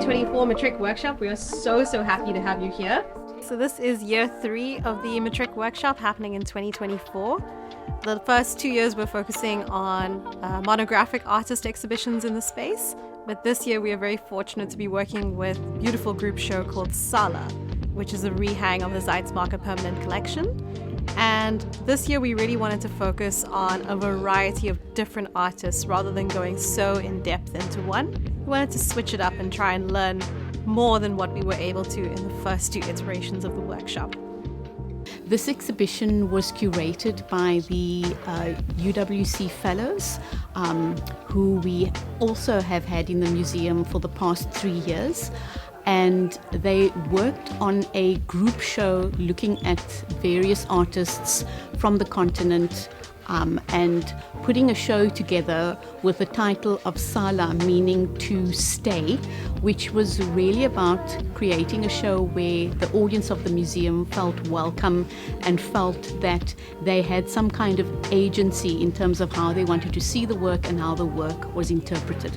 2024 Matric workshop. We are so happy to have you here. So this is year 3 of the Matric workshop happening in 2024. The first 2 years we're focusing on monographic artist exhibitions in the space, but this year we are very fortunate to be working with a beautiful group show called Sala, which is a rehang of the Zeitz MOCAA permanent collection. And this year we really wanted to focus on a variety of different artists rather than going so in depth into one. We wanted to switch it up and try and learn more than what we were able to in the first 2 iterations of the workshop. This exhibition was curated by the UWC Fellows, who we also have had in the museum for the past 3 years. And they worked on a group show looking at various artists from the continent and putting a show together with the title of Sala, meaning to stay, which was really about creating a show where the audience of the museum felt welcome and felt that they had some kind of agency in terms of how they wanted to see the work and how the work was interpreted.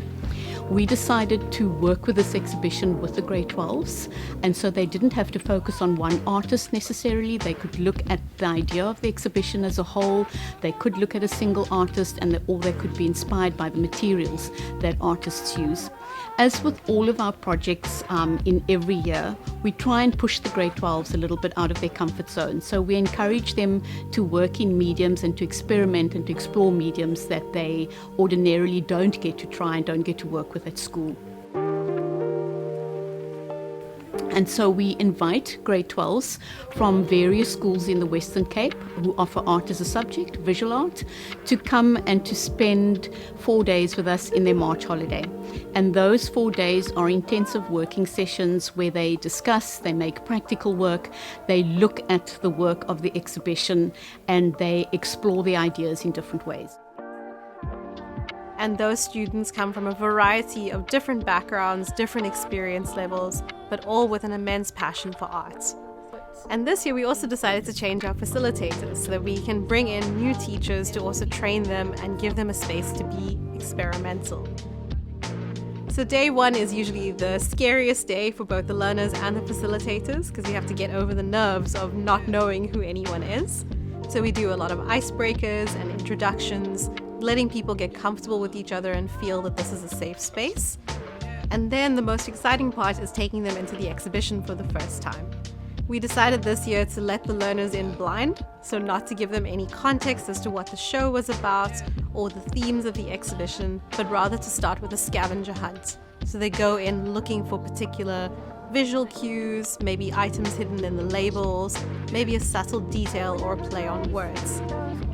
We decided to work with this exhibition with the grade 12s, and so they didn't have to focus on one artist necessarily. They could look at the idea of the exhibition as a whole. They could look at a single artist, or they could be inspired by the materials that artists use. As with all of our projects in every year, we try and push the grade 12s a little bit out of their comfort zone. So we encourage them to work in mediums and to experiment and to explore mediums that they ordinarily don't get to try and don't get to work with at school. And so we invite grade 12s from various schools in the Western Cape who offer art as a subject, visual art, to come and to spend 4 days with us in their March holiday. And those 4 days are intensive working sessions where they discuss, they make practical work, they look at the work of the exhibition, and they explore the ideas in different ways. And those students come from a variety of different backgrounds, different experience levels, but all with an immense passion for art. And this year we also decided to change our facilitators so that we can bring in new teachers to also train them and give them a space to be experimental. So day 1 is usually the scariest day for both the learners and the facilitators because we have to get over the nerves of not knowing who anyone is. So we do a lot of icebreakers and introductions, letting people get comfortable with each other and feel that this is a safe space. And then the most exciting part is taking them into the exhibition for the first time. We decided this year to let the learners in blind, so not to give them any context as to what the show was about or the themes of the exhibition, but rather to start with a scavenger hunt. So they go in looking for particular visual cues, maybe items hidden in the labels, maybe a subtle detail or a play on words.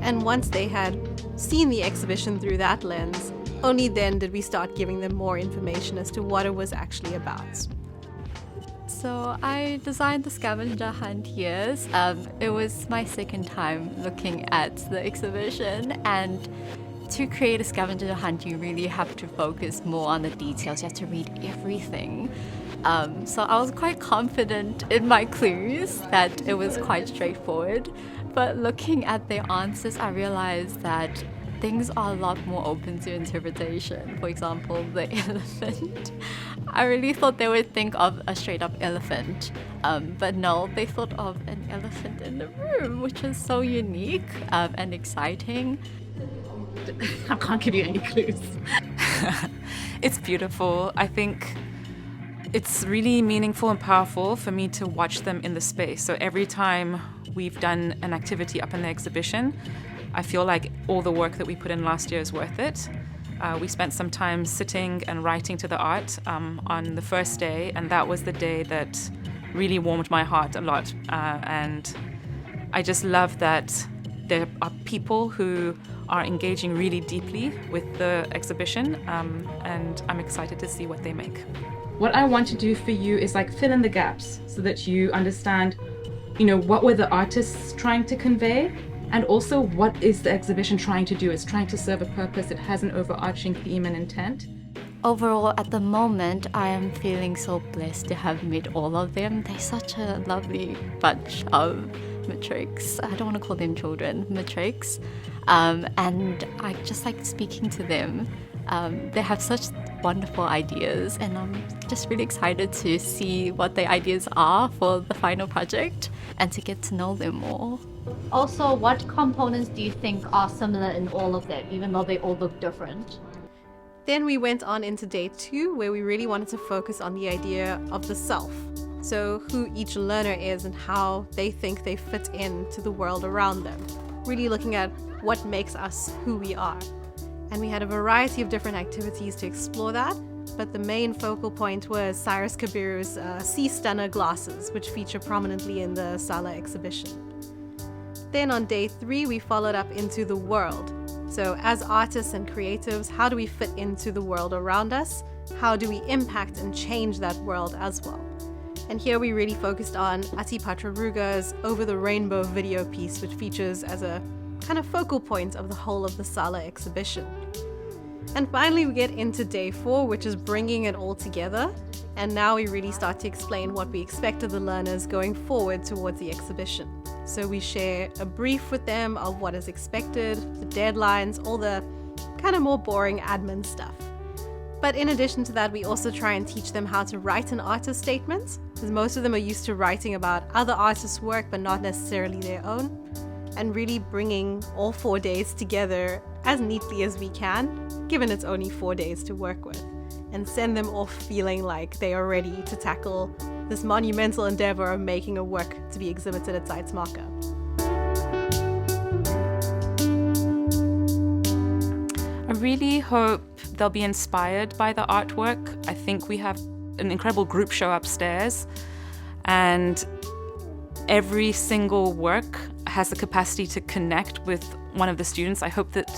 And once they had seen the exhibition through that lens, only then did we start giving them more information as to what it was actually about. So I designed the scavenger hunt here. It was my second time looking at the exhibition, and to create a scavenger hunt you really have to focus more on the details. You have to read everything. So I was quite confident in my clues that it was quite straightforward, but looking at the answers I realized that things are a lot more open to interpretation. For example, the elephant. I really thought they would think of a straight up elephant, but no, they thought of an elephant in the room, which is so unique and exciting. I can't give you any clues. It's beautiful. I think it's really meaningful and powerful for me to watch them in the space. So every time we've done an activity up in the exhibition, I feel like all the work that we put in last year is worth it. We spent some time sitting and writing to the art on the first day, and that was the day that really warmed my heart a lot. And I just love that there are people who are engaging really deeply with the exhibition, and I'm excited to see what they make. What I want to do for you is like fill in the gaps so that you understand, what were the artists trying to convey, and also what is the exhibition trying to do. It's trying to serve a purpose. It has an overarching theme and intent. Overall, at the moment, I am feeling so blessed to have met all of them. They're such a lovely bunch of Matrics. I don't want to call them children, Matrics. And I just like speaking to them. They have such wonderful ideas, and I'm just really excited to see what their ideas are for the final project and to get to know them more. Also, what components do you think are similar in all of them, even though they all look different? Then we went on into day 2, where we really wanted to focus on the idea of the self. So who each learner is and how they think they fit into the world around them. Really looking at what makes us who we are. And we had a variety of different activities to explore that, but the main focal point was Cyrus Kabiru's Sea Stunner glasses, which feature prominently in the Sala exhibition. Then on day 3, we followed up into the world. So as artists and creatives, how do we fit into the world around us? How do we impact and change that world as well? And here we really focused on Ati Patraruga's Over the Rainbow video piece, which features as a kind of focal point of the whole of the Sala exhibition. And finally we get into day 4, which is bringing it all together. And now we really start to explain what we expect of the learners going forward towards the exhibition. So we share a brief with them of what is expected, the deadlines, all the kind of more boring admin stuff. But in addition to that, we also try and teach them how to write an artist statement, because most of them are used to writing about other artists' work, but not necessarily their own, and really bringing all 4 days together as neatly as we can, given it's only 4 days to work with, and send them off feeling like they are ready to tackle this monumental endeavor of making a work to be exhibited at Zeitz MOCAA. I really hope they'll be inspired by the artwork. I think we have an incredible group show upstairs, and every single work has the capacity to connect with one of the students. I hope that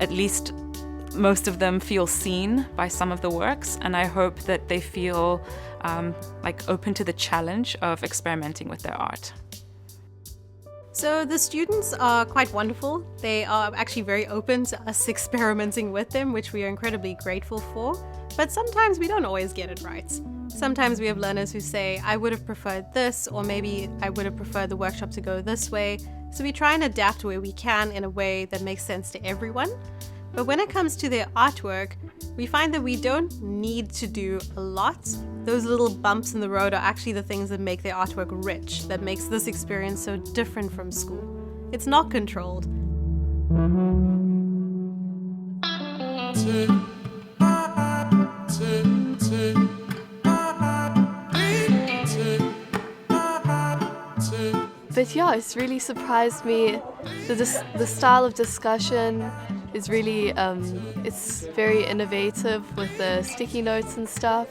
at least most of them feel seen by some of the works, and I hope that they feel open to the challenge of experimenting with their art. So the students are quite wonderful. They are actually very open to us experimenting with them, which we are incredibly grateful for. But sometimes we don't always get it right. Sometimes we have learners who say, I would have preferred this, or maybe I would have preferred the workshop to go this way. So we try and adapt where we can in a way that makes sense to everyone. But when it comes to their artwork, we find that we don't need to do a lot. Those little bumps in the road are actually the things that make their artwork rich, that makes this experience so different from school. It's not controlled. But yeah, it's really surprised me. The style of discussion is really, it's very innovative with the sticky notes and stuff.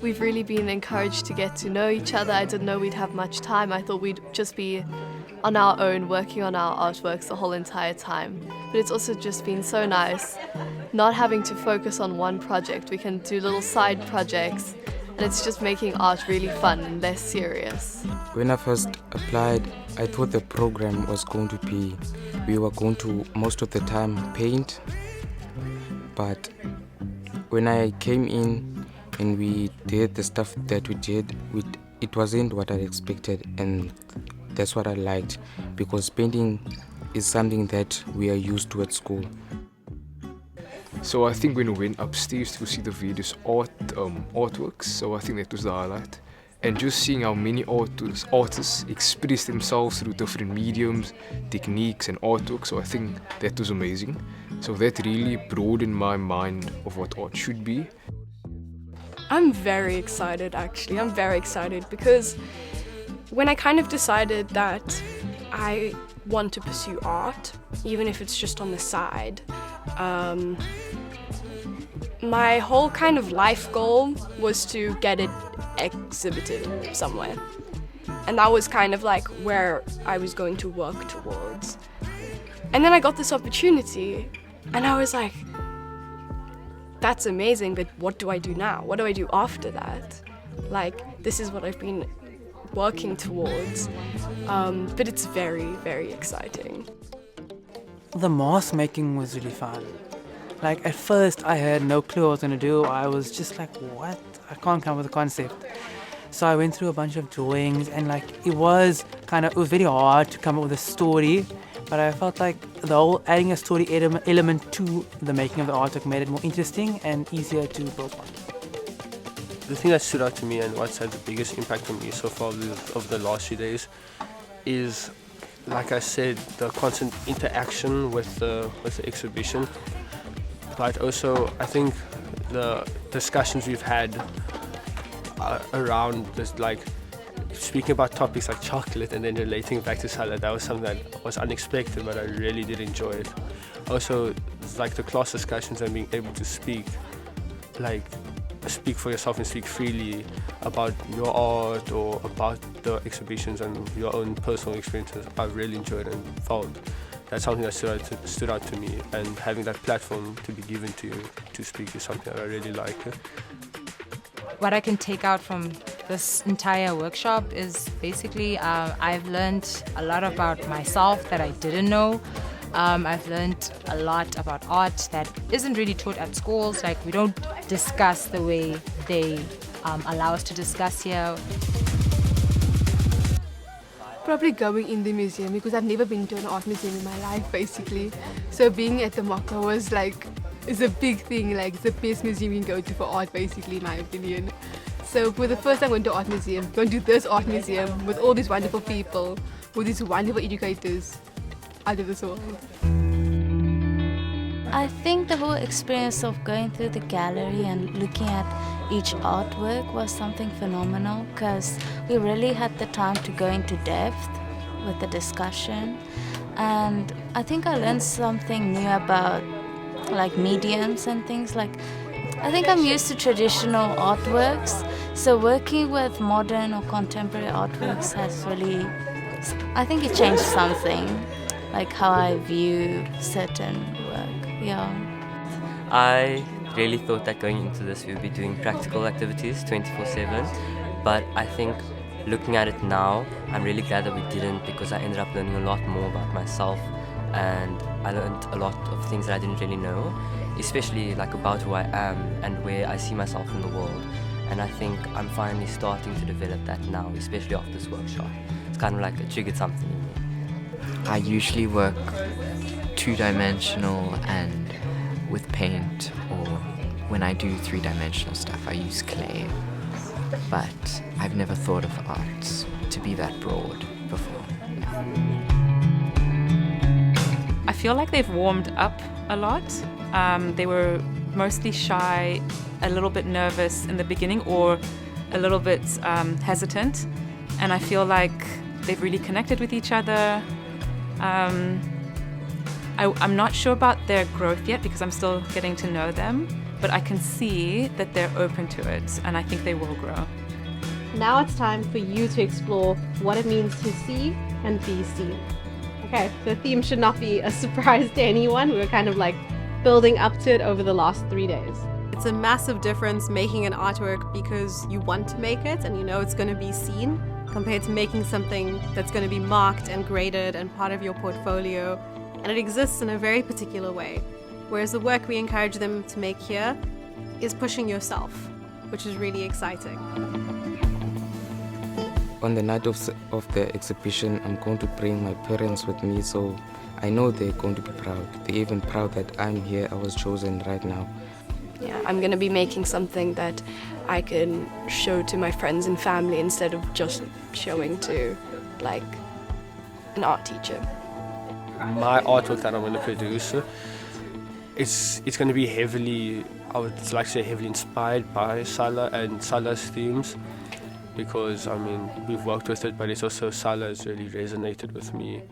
We've really been encouraged to get to know each other. I didn't know we'd have much time. I thought we'd just be on our own working on our artworks the whole entire time. But it's also just been so nice not having to focus on one project. We can do little side projects, and it's just making art really fun and less serious. When I first applied, I thought the program was going to be, we were going to most of the time paint, but when I came in and we did the stuff that we did, it wasn't what I expected, and that's what I liked, because painting is something that we are used to at school. So I think when we went upstairs to see the various artworks, so I think that was the highlight. And just seeing how many artists express themselves through different mediums, techniques and artwork, so I think that was amazing. So that really broadened my mind of what art should be. I'm very excited actually, I'm very excited because when I kind of decided that I want to pursue art, even if it's just on the side, my whole kind of life goal was to get it exhibited somewhere. And that was kind of like where I was going to work towards. And then I got this opportunity and I was like, that's amazing, but what do I do now? What do I do after that? Like, this is what I've been working towards, but it's very, very exciting. The mask making was really fun. Like, at first I had no clue what I was going to do. I was just like, what? I can't come up with a concept. So I went through a bunch of drawings and like, it was very hard to come up with a story But I felt like the whole adding a story element to the making of the artwork made it more interesting and easier to build on. The thing that stood out to me and what's had the biggest impact on me so far over the last few days is, like I said, the constant interaction with the exhibition. But also, I think the discussions we've had around this, like speaking about topics like chocolate and then relating back to salad, that was something that was unexpected, but I really did enjoy it. Also, like the class discussions and being able to speak for yourself and speak freely about your art or about the exhibitions and your own personal experiences, I really enjoyed and felt that's something that stood out to me, and having that platform to be given to you to speak is something that I really like. What I can take out from this entire workshop is basically I've learned a lot about myself that I didn't know. I've learned a lot about art that isn't really taught at schools. Like, we don't discuss the way they allow us to discuss here. Probably going in the museum, because I've never been to an art museum in my life basically. So being at the MOCAA was is a big thing. Like, it's the best museum you can go to for art basically, in my opinion. So for the first time going to art museum, going to this art museum with all these wonderful people, with these wonderful educators out of this world. I think the whole experience of going through the gallery and looking at each artwork was something phenomenal, because we really had the time to go into depth with the discussion. And I think I learned something new about mediums and things. I think I'm used to traditional artworks, so working with modern or contemporary artworks has really, I think it changed something, like how I view certain work. Yeah. I really thought that going into this we would be doing practical activities 24/7, but I think looking at it now, I'm really glad that we didn't, because I ended up learning a lot more about myself, and I learned a lot of things that I didn't really know, especially about who I am and where I see myself in the world. And I think I'm finally starting to develop that now, especially after this workshop. It's kind of like it triggered something in me. I usually work two-dimensional and with paint, or when I do three-dimensional stuff I use clay, but I've never thought of art to be that broad before. I feel like they've warmed up a lot. They were mostly shy, a little bit nervous in the beginning, or a little bit hesitant, and I feel like they've really connected with each other. I'm not sure about their growth yet, because I'm still getting to know them, but I can see that they're open to it, and I think they will grow. Now it's time for you to explore what it means to see and be seen. Okay, the theme should not be a surprise to anyone. We were kind of building up to it over the last 3 days. It's a massive difference making an artwork because you want to make it and you know it's going to be seen, compared to making something that's going to be marked and graded and part of your portfolio, and it exists in a very particular way. Whereas the work we encourage them to make here is pushing yourself, which is really exciting. On the night of the exhibition, I'm going to bring my parents with me, so I know they're going to be proud. They're even proud that I'm here, I was chosen right now. Yeah, I'm going to be making something that I can show to my friends and family instead of just showing to an art teacher. My artwork that I'm going to produce, it's going to be heavily, I would like to say heavily inspired by Sala and Sala's themes, because we've worked with it, but it's also Sala has really resonated with me.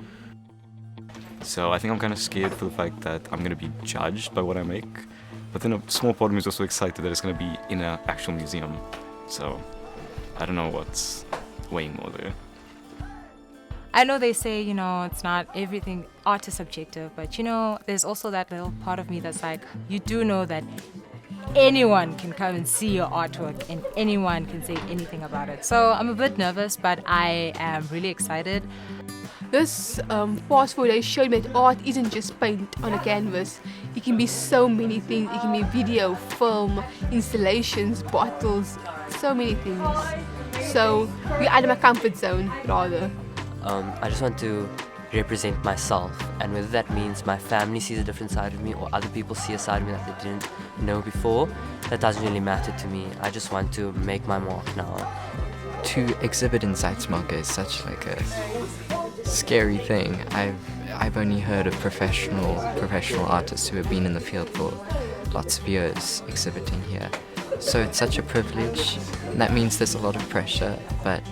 So I think I'm kind of scared for the fact that I'm going to be judged by what I make, but then a small part of me is also excited that it's going to be in an actual museum. So I don't know what's weighing more there. I know they say, it's not everything, art is subjective, but there's also that little part of me that's you do know that anyone can come and see your artwork and anyone can say anything about it. So I'm a bit nervous, but I am really excited. This past 4 days showed me that art isn't just paint on a canvas. It can be so many things. It can be video, film, installations, bottles, so many things. So we're out of my comfort zone, rather. I just want to represent myself, and whether that means my family sees a different side of me or other people see a side of me that they didn't know before, that doesn't really matter to me. I just want to make my mark now. To exhibit in Zeitz MOCAA is such like a scary thing. I've only heard of professional artists who have been in the field for lots of years exhibiting here. So it's such a privilege, and that means there's a lot of pressure, but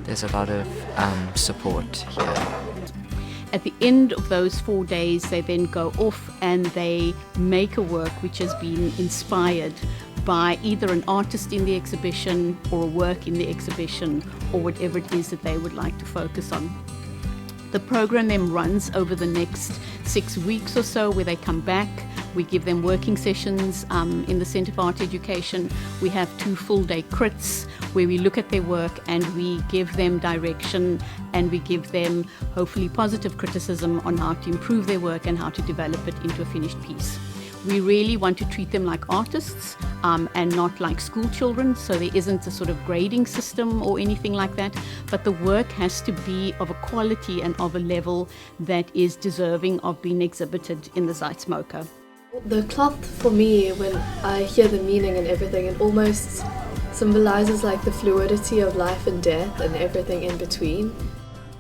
there's a lot of support here. At the end of those 4 days, they then go off and they make a work which has been inspired by either an artist in the exhibition or a work in the exhibition or whatever it is that they would like to focus on. The program then runs over the next 6 weeks or so, where they come back. We give them working sessions in the Centre for Art Education. We have 2 full-day crits where we look at their work and we give them direction, and we give them hopefully positive criticism on how to improve their work and how to develop it into a finished piece. We really want to treat them like artists and not like school children, so there isn't a sort of grading system or anything like that, but the work has to be of a quality and of a level that is deserving of being exhibited in the Zeitz MOCAA. The cloth, for me, when I hear the meaning and everything, it almost symbolizes like the fluidity of life and death and everything in between.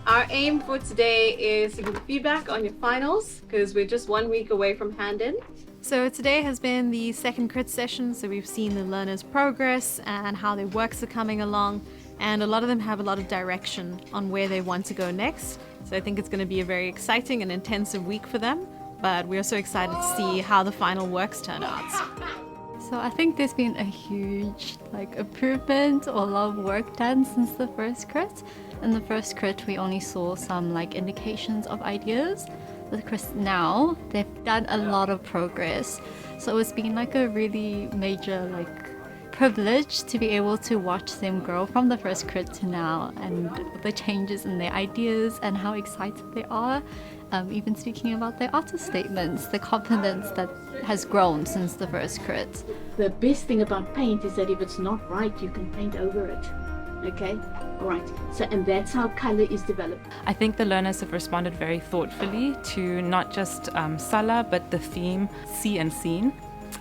Our aim for today is to give feedback on your finals, because we're just 1 week away from hand-in. So today has been the second crit session, so we've seen the learners' progress and how their works are coming along, and a lot of them have a lot of direction on where they want to go next. So I think it's going to be a very exciting and intensive week for them, but we're so excited to see how the final works turn out. So I think there's been a huge improvement or a lot of work done since the first crit. In the first crit we only saw some indications of ideas. With Chris now, they've done a lot of progress. So it's been a really major privilege to be able to watch them grow from the first crit to now, and the changes in their ideas and how excited they are. Even speaking about their artist statements, the confidence that has grown since the first crit. The best thing about paint is that if it's not right, you can paint over it. Okay? All right. So, and that's how color is developed. I think the learners have responded very thoughtfully to not just Sala, but the theme See and Seen.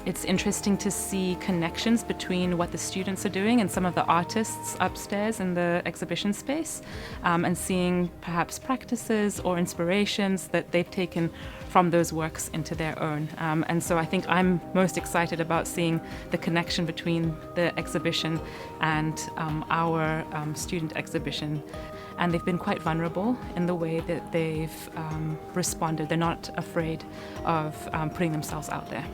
It's interesting to see connections between what the students are doing and some of the artists upstairs in the exhibition space, and seeing perhaps practices or inspirations that they've taken from those works into their own. And so I think I'm most excited about seeing the connection between the exhibition and our student exhibition. And they've been quite vulnerable in the way that they've responded. They're not afraid of putting themselves out there.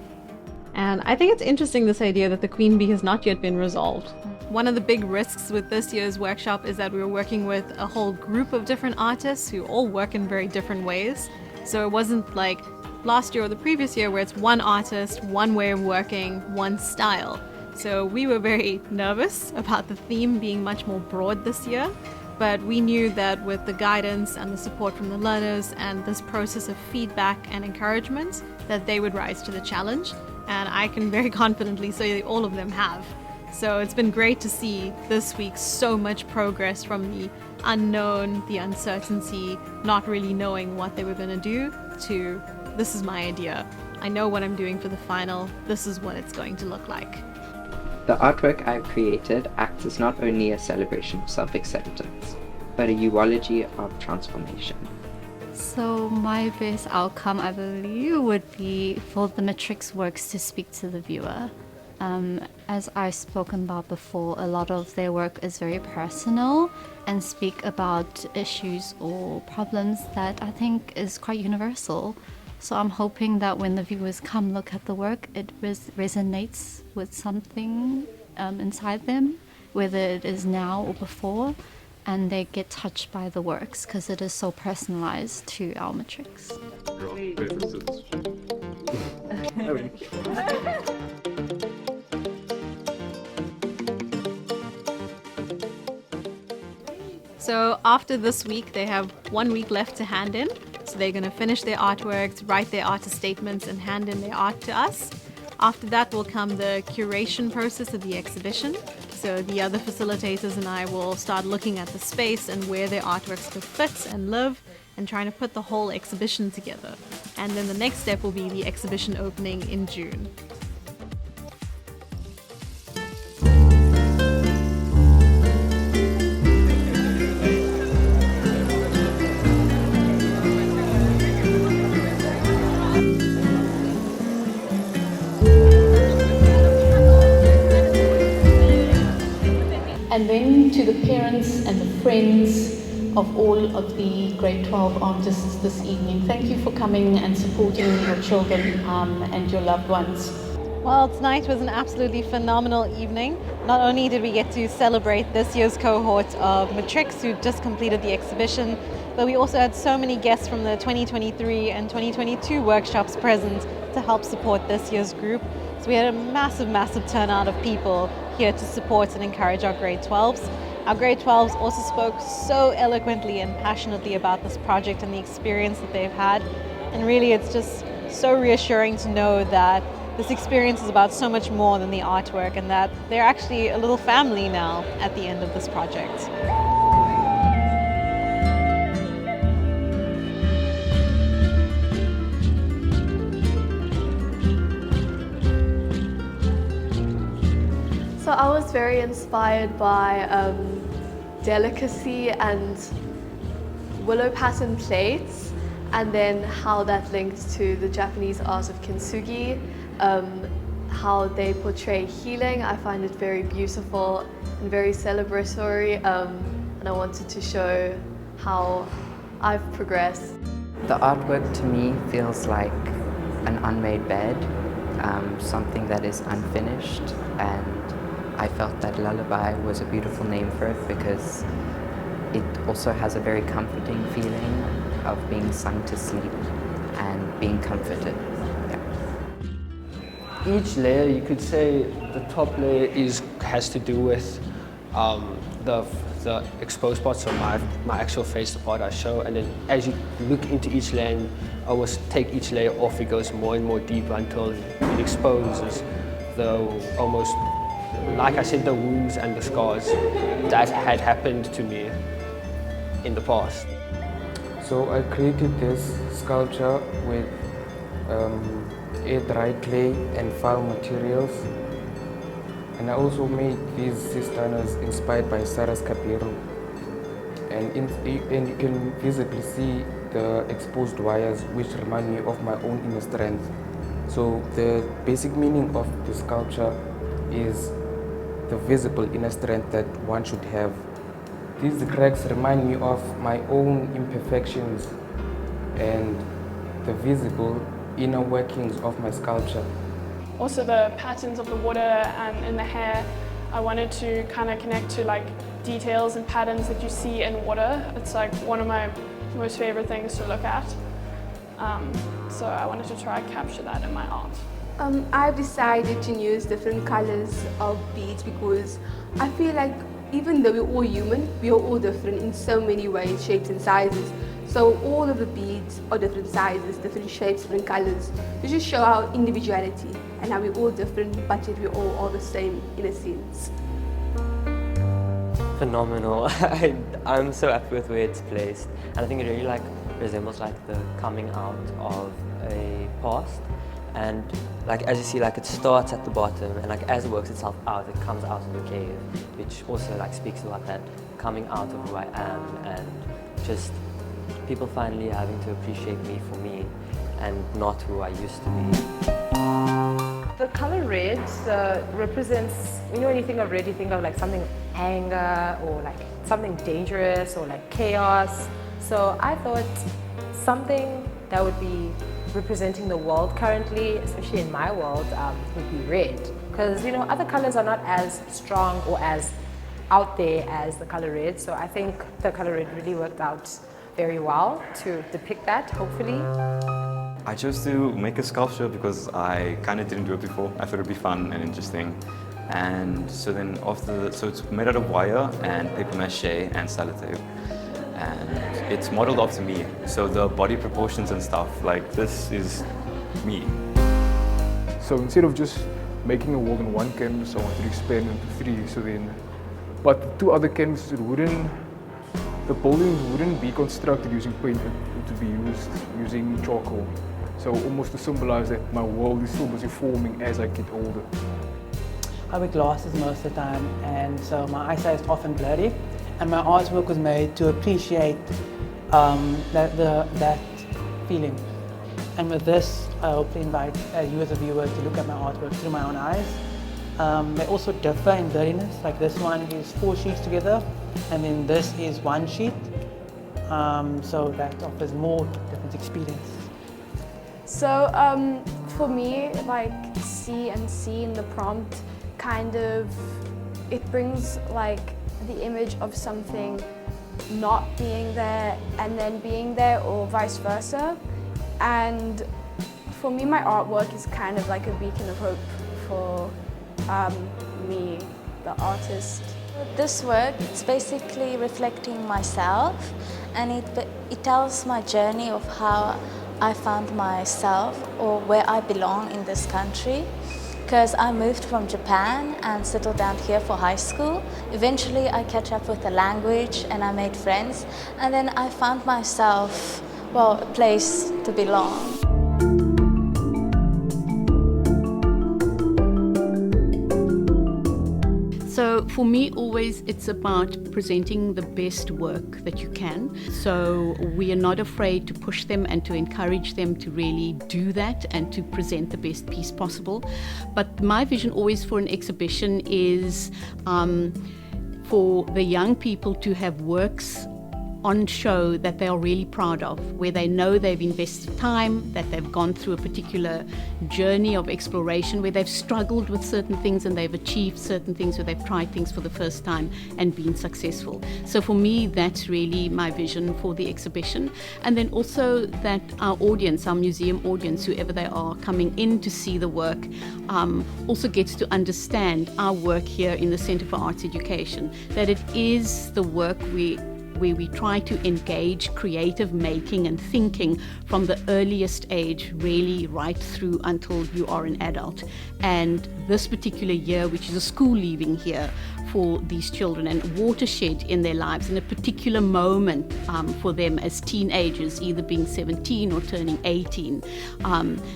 And I think it's interesting, this idea that the queen bee has not yet been resolved. One of the big risks with this year's workshop is that we were working with a whole group of different artists who all work in very different ways. So it wasn't like last year or the previous year where it's one artist, one way of working, one style. So we were very nervous about the theme being much more broad this year. But we knew that with the guidance and the support from the learners and this process of feedback and encouragement, that they would rise to the challenge. And I can very confidently say that all of them have. So it's been great to see this week so much progress from the unknown, the uncertainty, not really knowing what they were going to do, to this is my idea. I know what I'm doing for the final. This is what it's going to look like. The artwork I've created acts as not only a celebration of self-acceptance, but a eulogy of transformation. So my best outcome, I believe, would be for the Matric's works to speak to the viewer. As I've spoken about before, a lot of their work is very personal and speak about issues or problems that I think is quite universal. So I'm hoping that when the viewers come look at the work, it resonates with something inside them, whether it is now or before, and they get touched by the works because it is so personalized to our Matrics. So after this week, they have 1 week left to hand in. So they're going to finish their artworks, write their artist statements, and hand in their art to us. After that will come the curation process of the exhibition. So the other facilitators and I will start looking at the space and where their artworks could fit and live, and trying to put the whole exhibition together. And then the next step will be the exhibition opening in June. And then to the parents and the friends of all of the grade 12 artists this evening, thank you for coming and supporting your children and your loved ones. Well, tonight was an absolutely phenomenal evening. Not only did we get to celebrate this year's cohort of Matrics who just completed the exhibition, but we also had so many guests from the 2023 and 2022 workshops present to help support this year's group. So we had a massive turnout of people here to support and encourage our grade 12s. Our grade 12s also spoke so eloquently and passionately about this project and the experience that they've had. And really it's just so reassuring to know that this experience is about so much more than the artwork and that they're actually a little family now at the end of this project. So I was very inspired by delicacy and willow pattern plates, and then how that links to the Japanese art of kintsugi, how they portray healing. I find it very beautiful and very celebratory, and I wanted to show how I've progressed. The artwork to me feels like an unmade bed, something that is unfinished, and I felt that Lullaby was a beautiful name for it because it also has a very comforting feeling of being sung to sleep and being comforted. Yeah. Each layer, you could say the top layer has to do with the exposed parts of my actual face, the part I show, and then as you look into each layer and almost take each layer off, it goes more and more deeper until it exposes the almost, like I said, the wounds and the scars that had happened to me in the past. So I created this sculpture with air-dry clay and foul materials. And I also made these cisternas inspired by Sarah's Capiru. And you can visibly see the exposed wires which remind me of my own inner strength. So the basic meaning of the sculpture is the visible inner strength that one should have. These cracks remind me of my own imperfections and the visible inner workings of my sculpture. Also the patterns of the water and in the hair, I wanted to kind of connect to like details and patterns that you see in water. It's like one of my most favorite things to look at. So I wanted to try and capture that in my art. I've decided to use different colors of beads because I feel like even though we're all human, we are all different in so many ways, shapes and sizes. So all of the beads are different sizes, different shapes, different colors to just show our individuality and how we're all different, but yet we all are the same in a sense. Phenomenal. I'm so happy with where it's placed, and I think it really like resembles like the coming out of a past. And like as you see, like it starts at the bottom, and like as it works itself out, it comes out of the cave, which also like speaks about that coming out of who I am and just people finally having to appreciate me for me and not who I used to be. The color red represents, you know, when you think of red, you think of like something anger or like something dangerous or like chaos. So I thought something that would be representing the world currently, especially in my world, would be red. Because, you know, other colors are not as strong or as out there as the color red. So I think the color red really worked out very well to depict that, hopefully. I chose to make a sculpture because I kind of didn't do it before. I thought it'd be fun and interesting. And so then so it's made out of wire and paper mache and sellotape. And it's modeled after me. So the body proportions and stuff, like this is me. So instead of just making a wall on one canvas, I wanted to expand into 3. So then, but the 2 other canvases, it wouldn't the buildings wouldn't be constructed using paint, it would be used using charcoal. So almost to symbolize that my world is still busy forming as I get older. I wear glasses most of the time, and so my eyesight is often blurry, and my artwork was made to appreciate that feeling. And with this, I hopefully invite you as a viewer to look at my artwork through my own eyes. They also differ in blurriness, like this one is 4 sheets together, and then this is 1 sheet, so that offers more different experience. So for me, like C and C in the prompt, kind of, it brings like the image of something not being there and then being there, or vice versa. And for me, my artwork is kind of like a beacon of hope for me, the artist. This work, it's basically reflecting myself, and it tells my journey of how I found myself or where I belong in this country. Because I moved from Japan and settled down here for high school. Eventually I catch up with the language and I made friends, and then I found myself, well, a place to belong. So for me, always it's about presenting the best work that you can. So we are not afraid to push them and to encourage them to really do that and to present the best piece possible. But my vision always for an exhibition is for the young people to have works on show that they are really proud of, where they know they've invested time, that they've gone through a particular journey of exploration, where they've struggled with certain things and they've achieved certain things, where they've tried things for the first time and been successful. So for me, that's really my vision for the exhibition. And then also that our audience, our museum audience, whoever they are coming in to see the work, also gets to understand our work here in the Centre for Arts Education, that it is the work where we try to engage creative making and thinking from the earliest age, really right through until you are an adult. And this particular year, which is a school leaving year for these children and watershed in their lives, and a particular moment for them as teenagers, either being 17 or turning 18,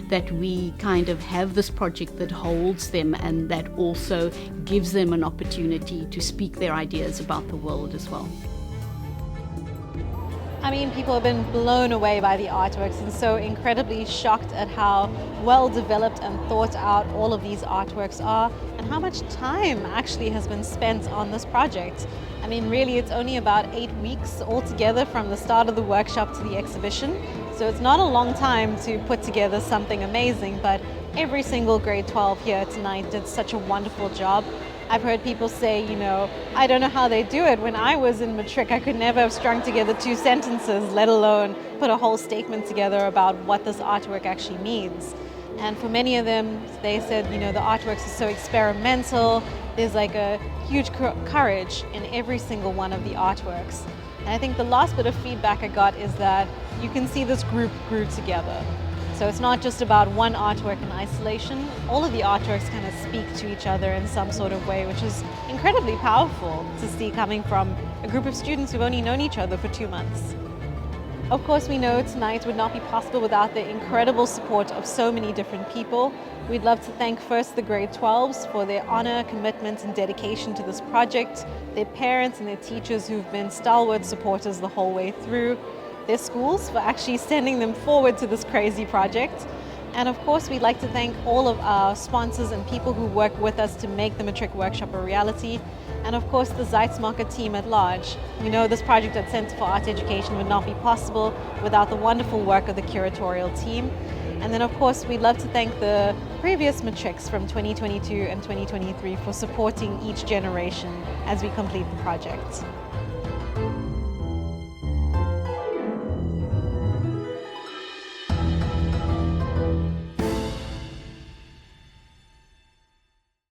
that we kind of have this project that holds them and that also gives them an opportunity to speak their ideas about the world as well. I mean, people have been blown away by the artworks and so incredibly shocked at how well developed and thought out all of these artworks are, and how much time actually has been spent on this project. I mean, really, it's only about 8 weeks altogether from the start of the workshop to the exhibition. So it's not a long time to put together something amazing, but every single grade 12 here tonight did such a wonderful job. I've heard people say, you know, I don't know how they do it. When I was in Matric, I could never have strung together 2 sentences, let alone put a whole statement together about what this artwork actually means. And for many of them, they said, you know, the artworks are so experimental. There's like a huge courage in every single one of the artworks. And I think the last bit of feedback I got is that you can see this group grew together. So it's not just about one artwork in isolation. All of the artworks kind of speak to each other in some sort of way, which is incredibly powerful to see coming from a group of students who've only known each other for 2 months. Of course, we know tonight would not be possible without the incredible support of so many different people. We'd love to thank first the grade 12s for their honor, commitment, and dedication to this project, their parents and their teachers who've been stalwart supporters the whole way through, their schools for actually sending them forward to this crazy project. And of course, we'd like to thank all of our sponsors and people who work with us to make the Matric Workshop a reality. And of course, the Zeitz MOCAA team at large. We know this project at Centre for Arts Education would not be possible without the wonderful work of the curatorial team. And then of course, we'd love to thank the previous Matrics from 2022 and 2023 for supporting each generation as we complete the project.